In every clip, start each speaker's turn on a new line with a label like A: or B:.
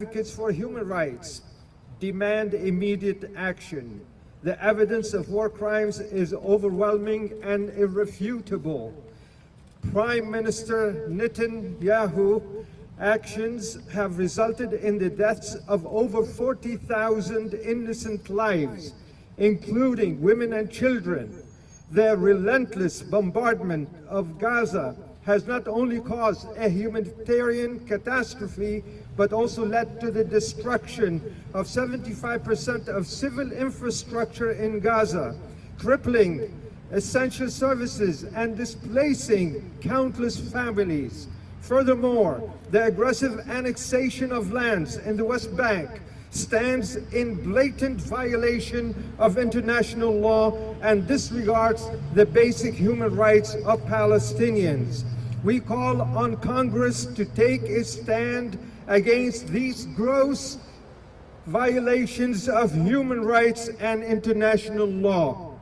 A: Advocates for human rights demand immediate action. The evidence of war crimes is overwhelming and irrefutable. Prime Minister Netanyahu actions have resulted in the deaths of over 40,000 innocent lives, including women and children. Their relentless bombardment of Gaza has not only caused a humanitarian catastrophe, but also led to the destruction of 75% of civil infrastructure in Gaza, crippling essential services and displacing countless families. Furthermore, the aggressive annexation of lands in the West Bank stands in blatant violation of international law and disregards the basic human rights of Palestinians. We call on Congress to take a stand against these gross violations of human rights and international law.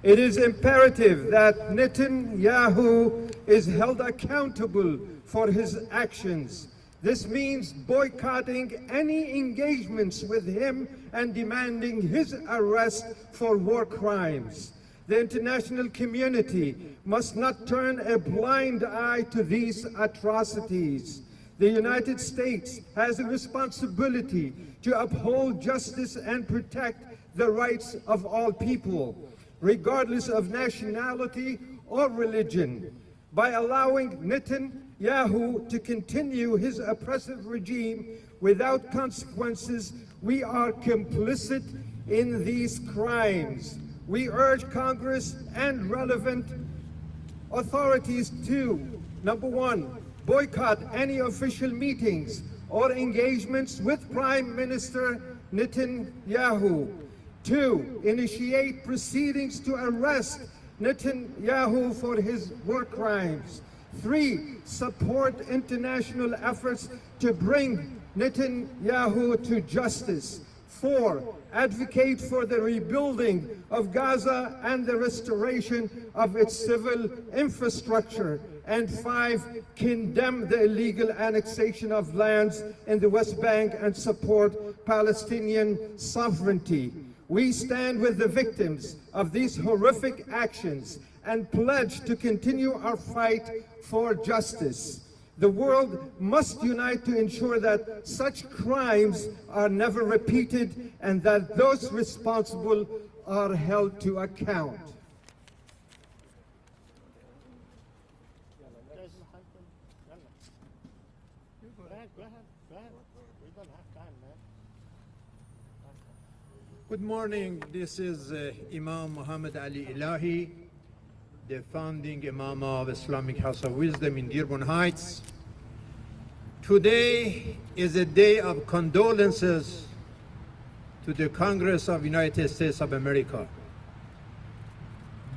A: It is imperative that Netanyahu is held accountable for his actions. This means boycotting any engagements with him and demanding his arrest for war crimes. The international community must not turn a blind eye to these atrocities. The United States has a responsibility to uphold justice and protect the rights of all people, regardless of nationality or religion. By allowing Netanyahu to continue his oppressive regime without consequences, we are complicit in these crimes. We urge Congress and relevant authorities to, number one, boycott any official meetings or engagements with Prime Minister Netanyahu. Two, initiate proceedings to arrest Netanyahu for his war crimes. Three, support international efforts to bring Netanyahu to justice. Four, advocate for the rebuilding of Gaza and the restoration of its civil infrastructure. And five, condemn the illegal annexation of lands in the West Bank and support Palestinian sovereignty. We stand with the victims of these horrific actions and pledge to continue our fight for justice. The world must unite to ensure that such crimes are never repeated and that those responsible are held to account.
B: Good morning. This is Imam Muhammad Ali Ilahi, the founding Imam of Islamic House of Wisdom in Dearborn Heights. Today is a day of condolences to the Congress of United States of America.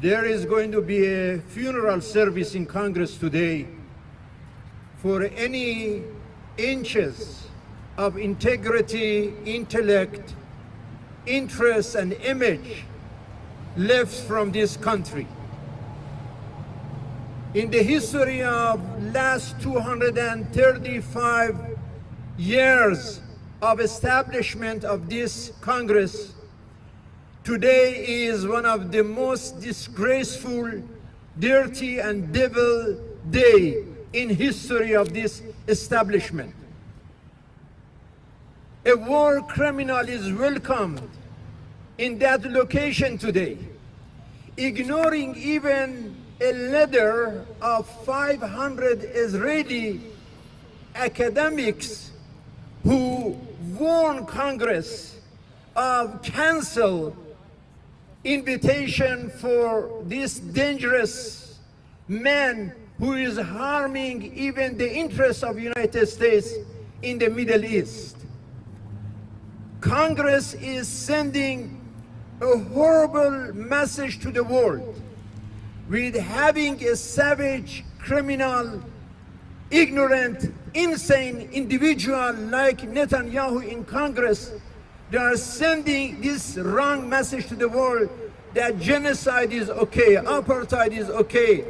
B: There is going to be a funeral service in Congress today for any inches of integrity, intellect, interest, and image left from this country. In the history of last 235 years of establishment of this Congress, today is one of the most disgraceful, dirty, and devil day in history of this establishment. A war criminal is welcomed in that location today, ignoring even a letter of 500 Israeli academics who warned Congress of cancel invitation for this dangerous man who is harming even the interests of the United States in the Middle East. Congress is sending a horrible message to the world with having a savage, criminal, ignorant, insane individual like Netanyahu in Congress. They are sending this wrong message to the world that genocide is okay, apartheid is okay,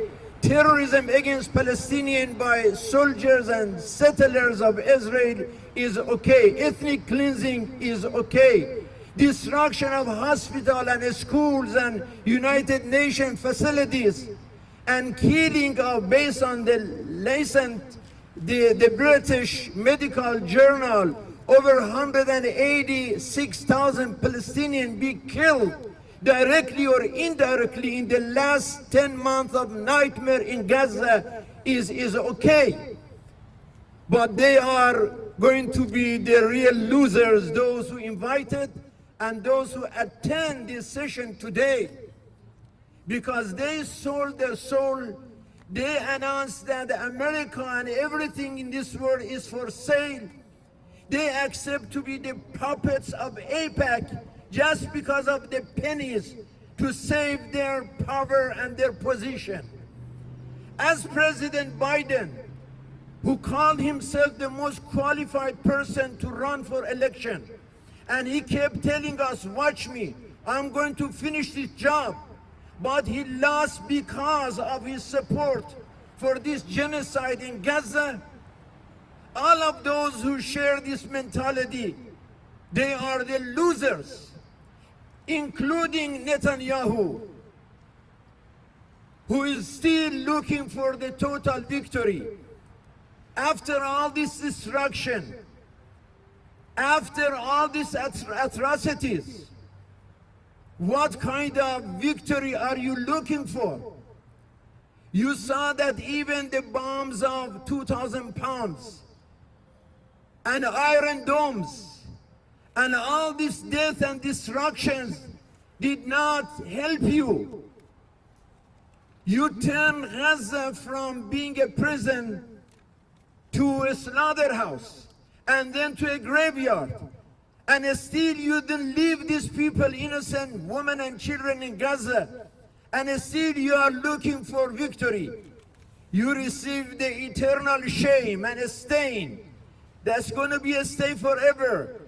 B: terrorism against Palestinians by soldiers and settlers of Israel is okay. Ethnic cleansing is okay. Destruction of hospitals and schools and United Nations facilities and killing of, based on the British Medical Journal, over 186,000 Palestinians be killed directly or indirectly in the last 10 months of nightmare in Gaza is okay. But they are going to be the real losers, those who invited and those who attend this session today, because they sold their soul. They announced that America and everything in this world is for sale. They accept to be the puppets of AIPAC just because of the pennies to save their power and their position. As President Biden, who called himself the most qualified person to run for election, and he kept telling us, watch me, I'm going to finish this job. But he lost because of his support for this genocide in Gaza. All of those who share this mentality, they are the losers, including Netanyahu, who is still looking for the total victory. After all this destruction, after all these atrocities, what kind of victory are you looking for? You saw that even the bombs of 2,000 pounds and iron domes and all this death and destructions did not help you. You turned Gaza from being a prison to a slaughterhouse and then to a graveyard. And still you didn't leave these people, innocent women and children in Gaza. And still you are looking for victory. You receive the eternal shame and a stain that's going to be a stay forever.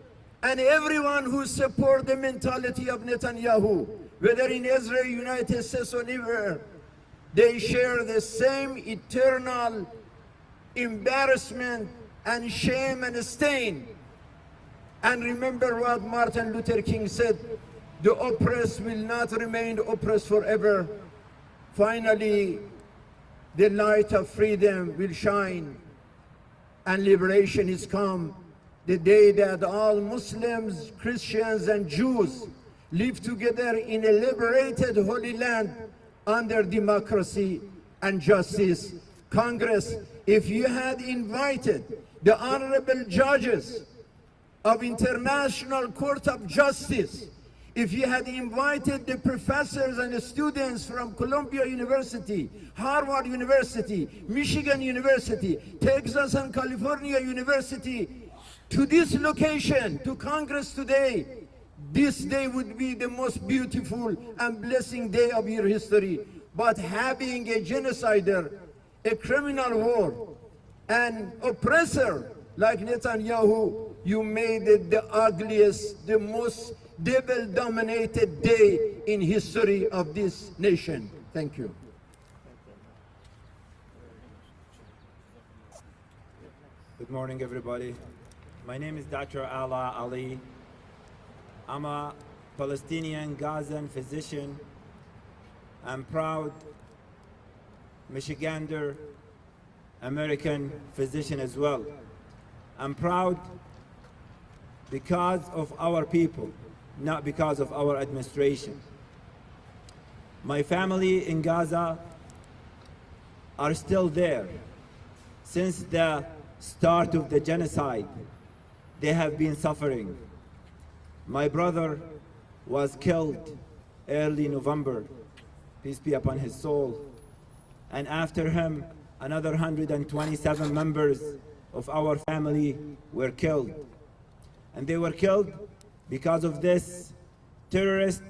B: And everyone who supports the mentality of Netanyahu, whether in Israel, United States, or anywhere, they share the same eternal embarrassment and shame and stain. And remember what Martin Luther King said, the oppressed will not remain oppressed forever. Finally, the light of freedom will shine and liberation is come. The day that all Muslims, Christians, and Jews live together in a liberated Holy Land under democracy and justice. Congress, if you had invited the honorable judges of International Court of Justice, if you had invited the professors and the students from Columbia University, Harvard University, Michigan University, Texas and California University, to this location, to Congress today, this day would be the most beautiful and blessing day of your history. But having a genocider, a criminal war, an oppressor like Netanyahu, you made it the ugliest, the most devil-dominated day in history of this nation. Thank you.
C: Good morning, everybody. My name is Dr. Ala Ali. I'm a Palestinian Gazan physician. I'm proud Michigander, American physician as well. I'm proud because of our people, not because of our administration. My family in Gaza are still there. Since the start of the genocide, they have been suffering. My brother was killed early November, peace be upon his soul. And after him, another 127 members of our family were killed. And they were killed because of this terrorist,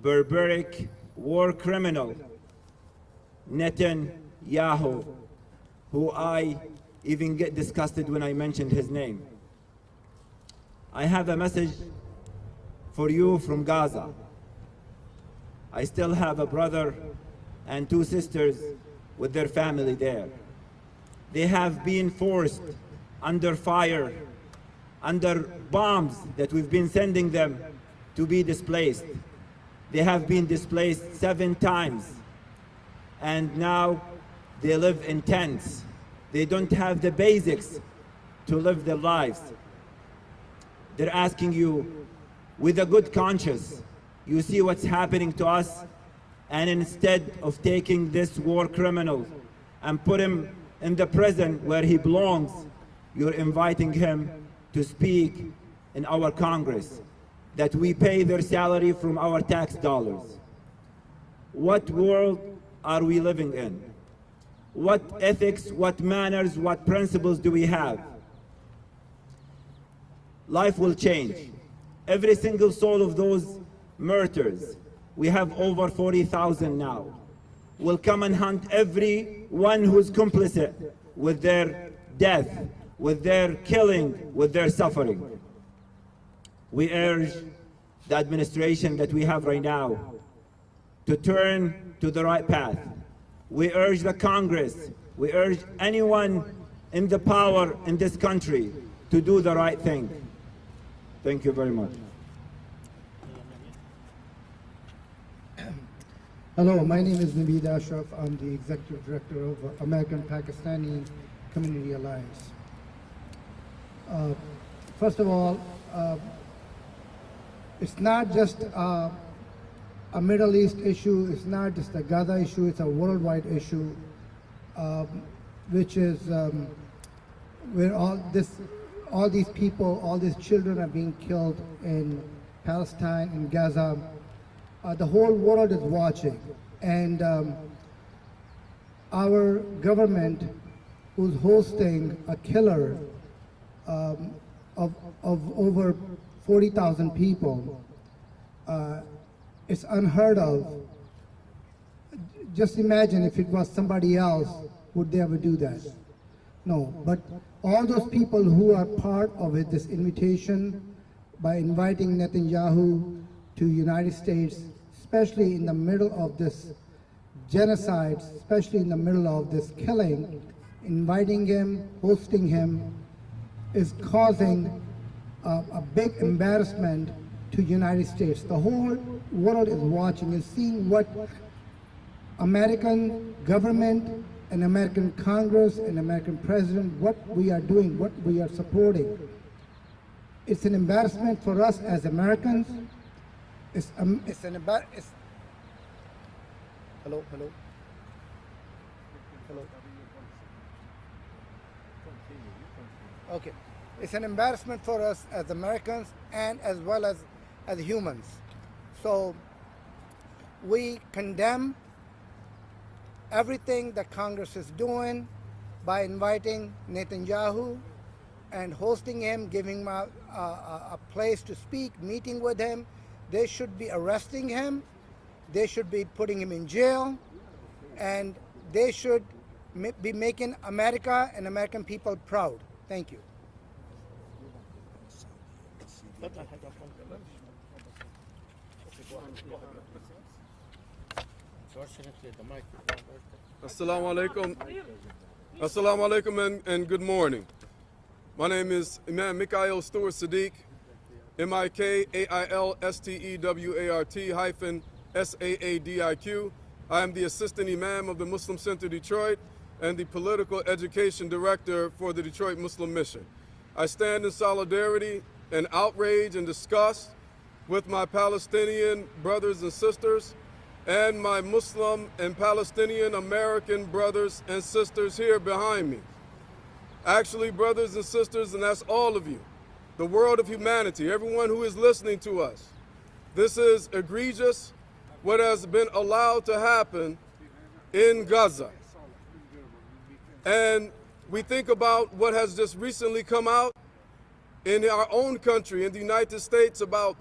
C: barbaric, war criminal, Netanyahu, who I even get disgusted when I mentioned his name. I have a message for you from Gaza. I still have a brother and two sisters with their family there. They have been forced under fire, under bombs that we've been sending them to be displaced. They have been displaced 7 times, and now they live in tents. They don't have the basics to live their lives. They're asking you, with a good conscience, you see what's happening to us, and instead of taking this war criminal and put him in the prison where he belongs, you're inviting him to speak in our Congress, that we pay their salary from our tax dollars. What world are we living in? What ethics, what manners, what principles do we have? Life will change. Every single soul of those murderers, we have over 40,000 now, will come and hunt everyone who's complicit with their death, with their killing, with their suffering. We urge the administration that we have right now to turn to the right path. We urge the Congress, we urge anyone in the power in this country to do the right thing. Thank you very much.
D: Hello, my name is Naveed Ashraf. I'm the Executive Director of American Pakistani Community Alliance. First of all, it's not just a Middle East issue, it's not just a Gaza issue, it's a worldwide issue, which is where all these people, all these children are being killed in Palestine, in Gaza. The whole world is watching, and our government, who's hosting a killer of over 40,000 people, it's unheard of. Just imagine if it was somebody else, would they ever do that? No, but all those people who are part of it, this invitation, by inviting Netanyahu to United States, especially in the middle of this genocide, especially in the middle of this killing, inviting him, hosting him, is causing a big embarrassment to United States. The whole world is watching and seeing what American government and American Congress and American President, what we are doing, what we are supporting. It's an embarrassment for us as Americans. It's an embarrassment. Hello. Okay. It's an embarrassment for us as Americans and as well as humans. So we condemn everything that Congress is doing by inviting Netanyahu and hosting him, giving him a place to speak, meeting with him. They should be arresting him. They should be putting him in jail. And they should be making America and American people proud. Thank you.
E: Assalamu alaikum and good morning. My name is Imam Mikhail Stewart Sadiq, MIKAILSTEWART-SAADIQ. I am the Assistant Imam of the Muslim Center Detroit and the Political Education Director for the Detroit Muslim Mission. I stand in solidarity and outrage and disgust with my Palestinian brothers and sisters and my Muslim and Palestinian American brothers and sisters here behind me. Actually, brothers and sisters, and that's all of you, the world of humanity, everyone who is listening to us. This is egregious, what has been allowed to happen in Gaza. And we think about what has just recently come out in our own country, in the United States, about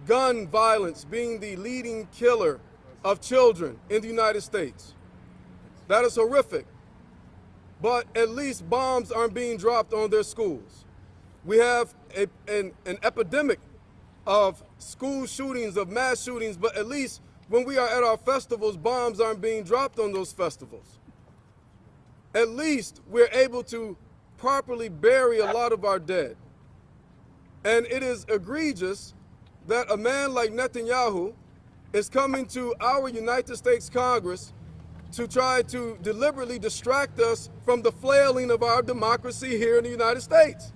E: gun violence being the leading killer of children in the United States. That is horrific. But at least bombs aren't being dropped on their schools. We have an epidemic of school shootings, of mass shootings, but at least when we are at our festivals, bombs aren't being dropped on those festivals. at least we're able to properly bury a lot of our dead. And it is egregious that a man like Netanyahu is coming to our United States Congress to try to deliberately distract us from the flailing of our democracy here in the United States.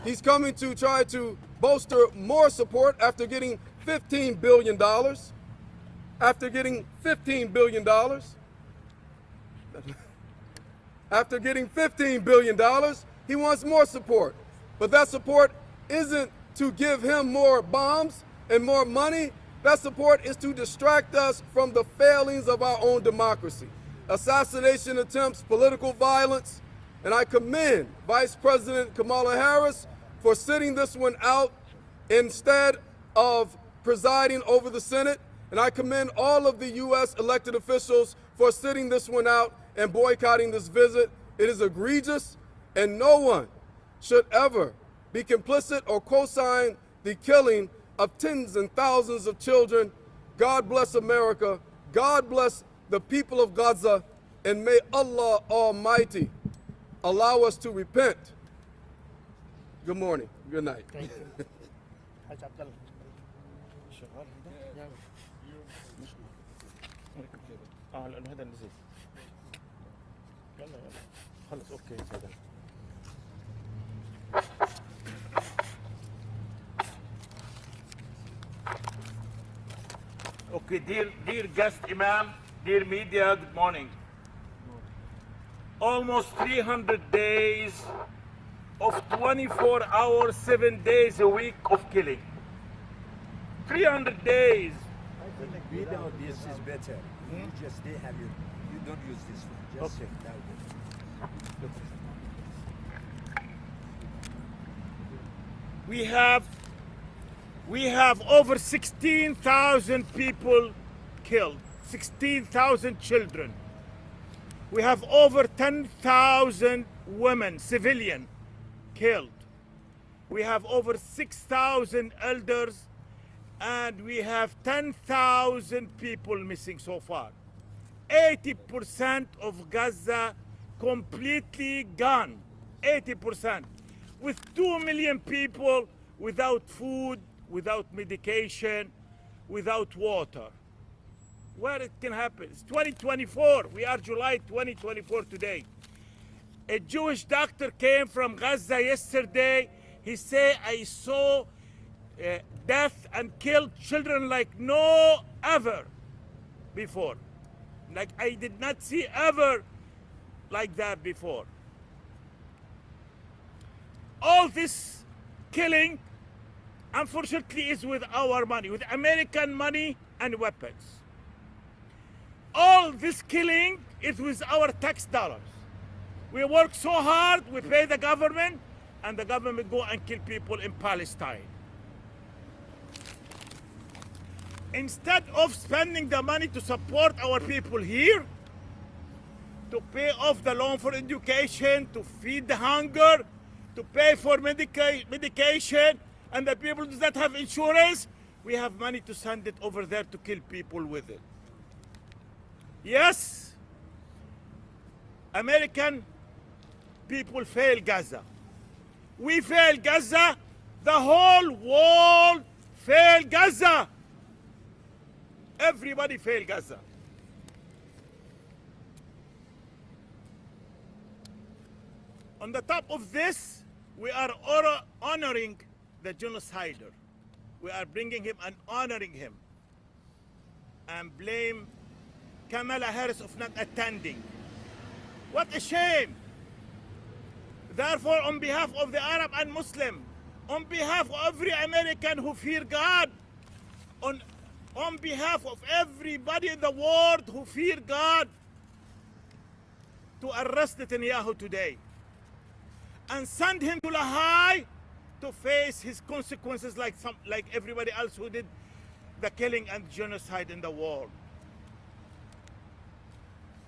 E: He's coming to try to bolster more support after getting $15 billion. After getting $15 billion. After getting $15 billion, he wants more support. But that support isn't to give him more bombs and more money. That support is to distract us from the failings of our own democracy. Assassination attempts, political violence, and I commend Vice President Kamala Harris for sitting this one out instead of presiding over the Senate. And I commend all of the U.S. elected officials for sitting this one out and boycotting this visit. It is egregious, and no one should ever be complicit or co-sign the killing of tens and thousands of children. God bless America. God bless the people of Gaza. And may Allah Almighty allow us to repent. Good morning. Good night.
F: Thank you. حاج عبد الله شغال هنا مش لانه هذا نزل يلا يلا خلص اوكي هذا
G: Okay, dear guest Imam, dear media, good morning. Almost 300 days of 24 hours, 7 days a week of killing. 300 days.
H: Without this is better. You just they have you don't use this one. Just
G: Okay.
H: that one.
G: We have over 16,000 people killed, 16,000 children. We have over 10,000 women, civilian, killed. We have over 6,000 elders, and we have 10,000 people missing so far. 80% of Gaza completely gone, 80%, with 2 million people without food, without medication, without water. Where it can happen? It's 2024. We are July 2024 today. A Jewish doctor came from Gaza yesterday. He said, I saw death and killed children like no ever before. Like I did not see ever like that before. All this killing, unfortunately, is with our money, with American money and weapons. All this killing is with our tax dollars. We work so hard, we pay the government, and the government go and kill people in Palestine. Instead of spending the money to support our people here, to pay off the loan for education, to feed the hunger, to pay for medication, and the people do not have insurance, we have money to send it over there to kill people with it. Yes, American people fail Gaza. We fail Gaza. The whole world fail Gaza. Everybody fail Gaza. On the top of this, we are honoring the genocider. We are bringing him and honoring him, and blame Kamala Harris of not attending. What a shame. Therefore, on behalf of the Arab and Muslim, on behalf of every American who fear God, on behalf of everybody in the world who fear God, to arrest Netanyahu today and send him to Lahai to face his consequences like everybody else who did the killing and genocide in the world.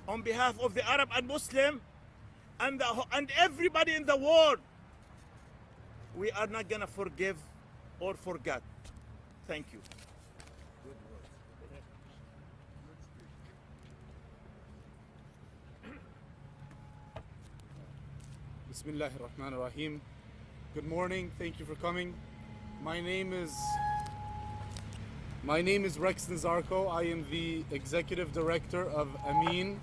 G: On behalf of the Arab and Muslim and everybody in the world, we are not going to forgive or forget. Thank you.
I: Bismillahir Rahmanir Rahim. Good morning. Thank you for coming. My name is Rex Nazarko. I am the Executive Director of AMEEN,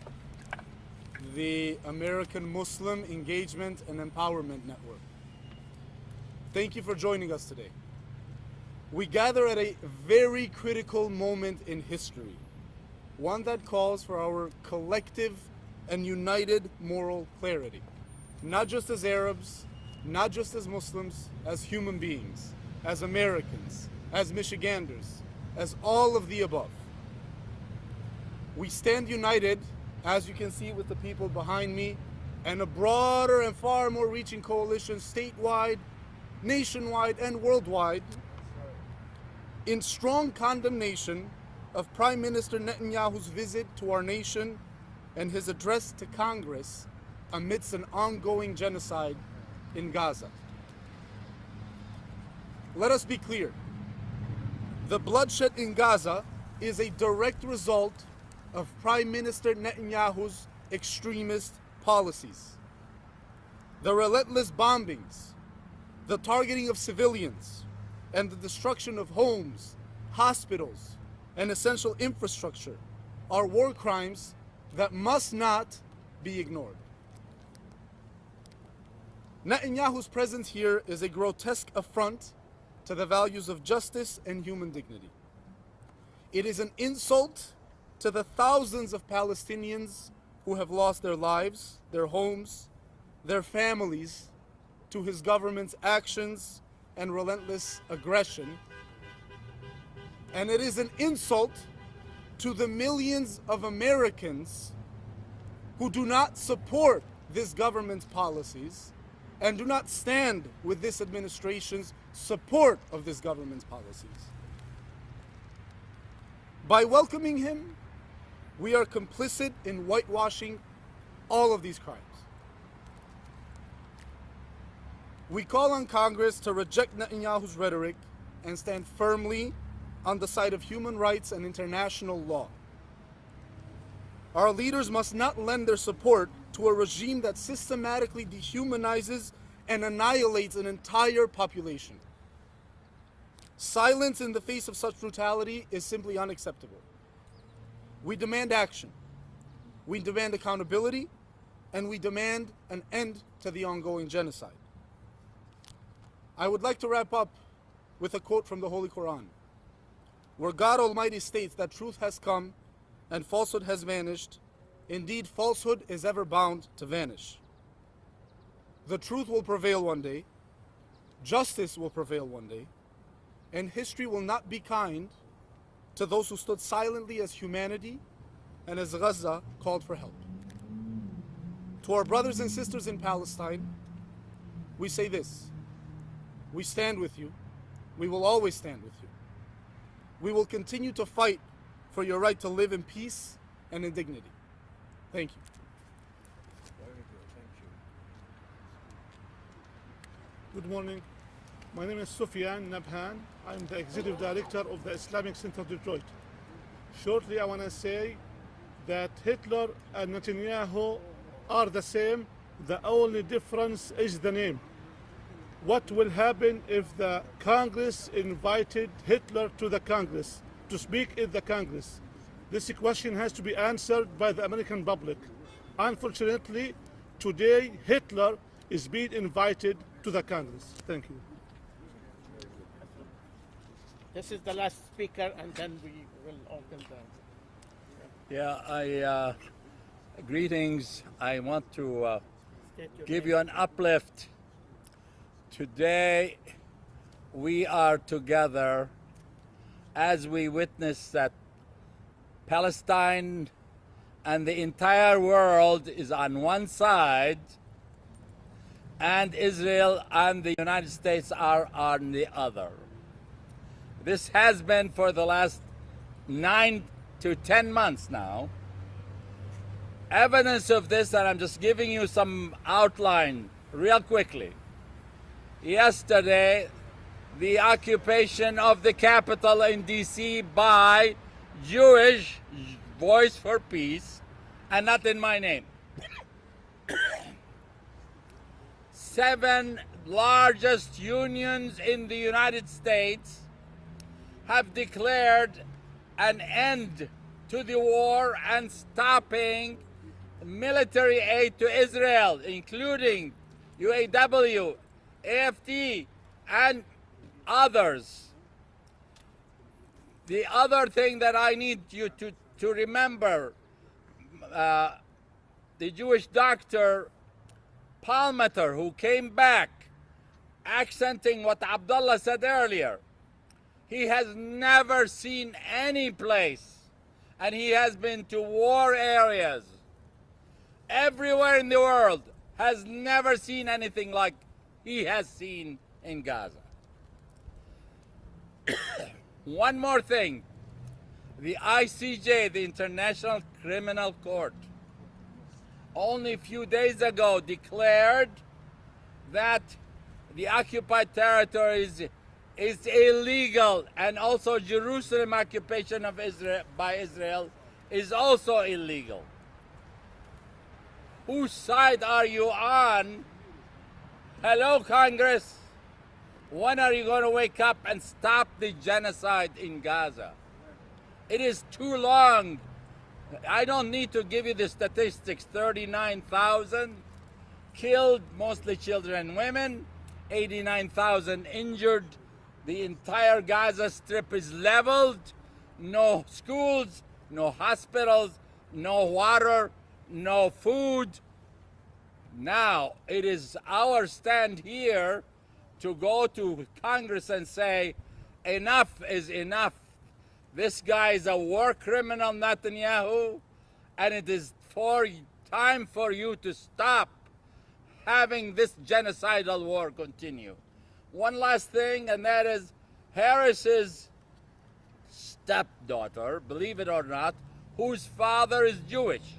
I: the American Muslim Engagement and Empowerment Network. Thank you for joining us today. We gather at a very critical moment in history, one that calls for our collective and united moral clarity, not just as Arabs, not just as Muslims, as human beings, as Americans, as Michiganders, as all of the above. We stand united, as you can see with the people behind me, and a broader and far more reaching coalition statewide, nationwide, and worldwide in strong condemnation of Prime Minister Netanyahu's visit to our nation and his address to Congress amidst an ongoing genocide in Gaza. Let us be clear. The bloodshed in Gaza is a direct result of Prime Minister Netanyahu's extremist policies. The relentless bombings, the targeting of civilians, and the destruction of homes, hospitals, and essential infrastructure are war crimes that must not be ignored. Netanyahu's presence here is a grotesque affront to the values of justice and human dignity. It is an insult to the thousands of Palestinians who have lost their lives, their homes, their families to his government's actions and relentless aggression. And it is an insult to the millions of Americans who do not support this government's policies and do not stand with this administration's support of this government's policies. By welcoming him, we are complicit in whitewashing all of these crimes. We call on Congress to reject Netanyahu's rhetoric and stand firmly on the side of human rights and international law. Our leaders must not lend their support to a regime that systematically dehumanizes and annihilates an entire population. Silence in the face of such brutality is simply unacceptable. We demand action. We demand accountability, and we demand an end to the ongoing genocide. I would like to wrap up with a quote from the Holy Quran, where God Almighty states that truth has come and falsehood has vanished. Indeed, falsehood is ever bound to vanish. The truth will prevail one day, justice will prevail one day, and history will not be kind to those who stood silently as humanity and as Gaza called for help. To our brothers and sisters in Palestine, we say this: we stand with you. We will always stand with you. We will continue to fight for your right to live in peace and in dignity. Thank you.
H: Very good, thank you.
F: Good morning. My name is Sufyan Nabhan. I'm the Executive Director of the Islamic Center Detroit. Shortly, I want to say that Hitler and Netanyahu are the same. The only difference is the name. What will happen if the Congress invited Hitler to the Congress to speak in the Congress? This question has to be answered by the American public. Unfortunately, today Hitler is being invited to the Congress. Thank you.
J: This is the last speaker, and then we will open the...
K: Yeah, greetings. I want to
J: State your
K: give
J: name.
K: you an uplift. Today, we are together as we witness that Palestine and the entire world is on one side, and Israel and the United States are on the other. This has been for the last 9 to 10 months now. Evidence of this, and I'm just giving you some outline real quickly. Yesterday, the occupation of the Capitol in DC by Jewish Voice for Peace, and not in my name. 7 largest unions in the United States have declared an end to the war and stopping military aid to Israel, including UAW, AFT, and others. The other thing that I need you to remember, the Jewish doctor Palmater, who came back accenting what Abdullah said earlier, he has never seen any place, and he has been to war areas everywhere in the world, has never seen anything like he has seen in Gaza. One more thing. The ICJ, the International Criminal Court, only a few days ago declared that the occupied territories is illegal, and also Jerusalem occupation of Israel by Israel is also illegal. Whose side are you on? Hello, Congress. When are you going to wake up and stop the genocide in Gaza? It is too long. I don't need to give you the statistics. 39,000 killed, mostly children and women, 89,000 injured. The entire Gaza Strip is leveled. No schools, no hospitals, no water, no food. Now, it is our stand here to go to Congress and say, enough is enough. This guy is a war criminal, Netanyahu, and it is time for you to stop having this genocidal war continue. One last thing, and that is Harris's stepdaughter, believe it or not, whose father is Jewish,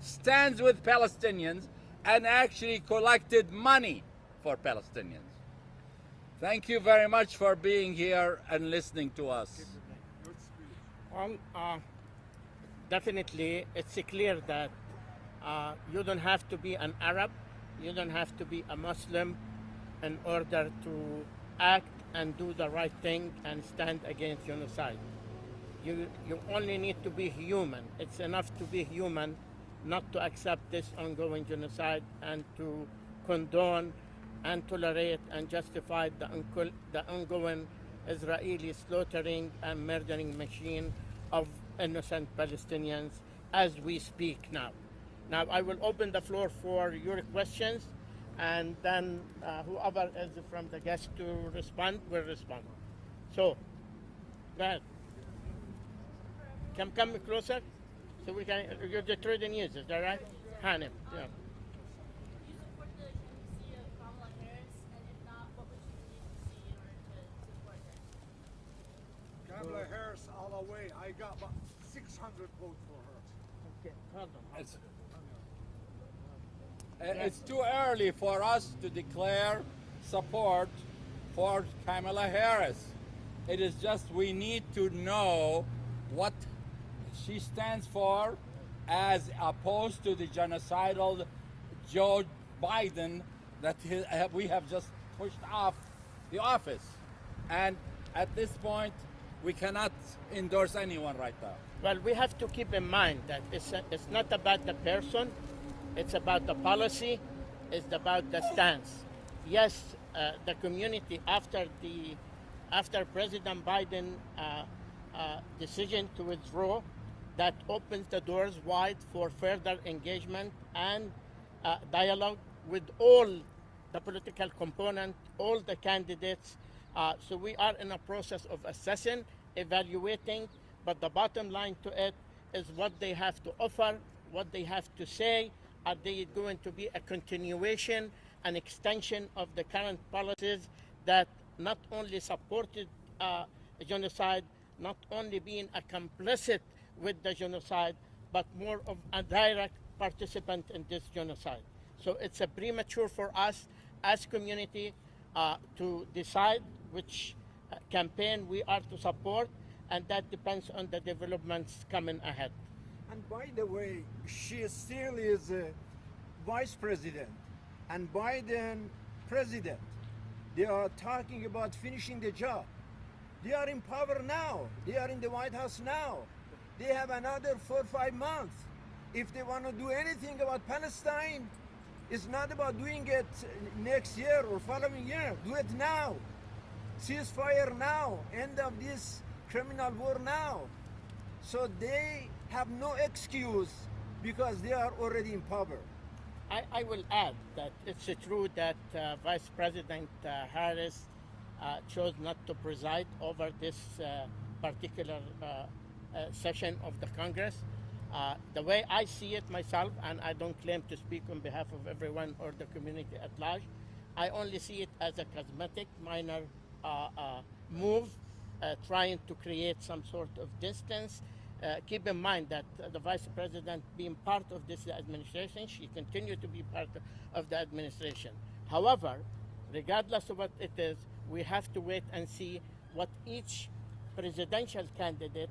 K: stands with Palestinians and actually collected money for Palestinians. Thank you very much for being here and listening to us.
J: Definitely, it's clear that you don't have to be an Arab, you don't have to be a Muslim in order to act and do the right thing and stand against genocide. You only need to be human. It's enough to be human not to accept this ongoing genocide and to condone and tolerate and justify the ongoing Israeli slaughtering and murdering machine of innocent Palestinians as we speak now. Now I will open the floor for your questions, and then whoever is from the guests to respond will respond. So, go ahead. Come closer, so we can. You're Detroit News, is that right? Hanem, yeah.
L: Kamala Harris all the way. I got about 600 votes for her.
J: Okay, hold on.
K: It's too early for us to declare support for Kamala Harris. It is just we need to know what she stands for as opposed to the genocidal Joe Biden that we have just pushed off the office. And at this point, we cannot endorse anyone right now.
J: Well, we have to keep in mind that it's not about the person, it's about the policy, it's about the stance. Yes, the community after President Biden decision to withdraw, that opens the doors wide for further engagement and dialogue with all the political component, all the candidates. So we are in a process of assessing, evaluating, but the bottom line to it is what they have to offer, what they have to say. Are they going to be a continuation, an extension of the current policies that not only supported genocide, not only being a complicit with the genocide, but more of a direct participant in this genocide. So it's a premature for us as community to decide which campaign we are to support, and that depends on the developments coming ahead.
H: And by the way, she still is a vice president.
B: and Biden president, they are talking about finishing the job. They are in power now. They are in the White House now. They have another 4 or 5 months. If they want to do anything about Palestine, it's not about doing it next year or following year. Do it now. Ceasefire now. End of this criminal war now. So they have no excuse because they are already in power.
J: I will add that it's true that Vice President Harris chose not to preside over this particular session of the Congress. The way I see it myself, and I don't claim to speak on behalf of everyone or the community at large, I only see it as a cosmetic, minor move, trying to create some sort of distance. Keep in mind that the Vice President, being part of this administration, she continued to be part of the administration. However, regardless of what it is, we have to wait and see what each presidential candidate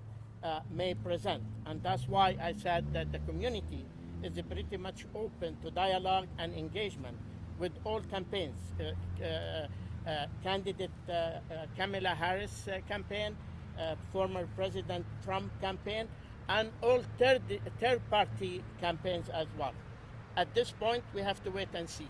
J: may present. And that's why I said that the community is pretty much open to dialogue and engagement with all campaigns. Candidate Kamala Harris campaign, former President Trump campaign, and all third-party campaigns as well. At this point, we have to wait and see.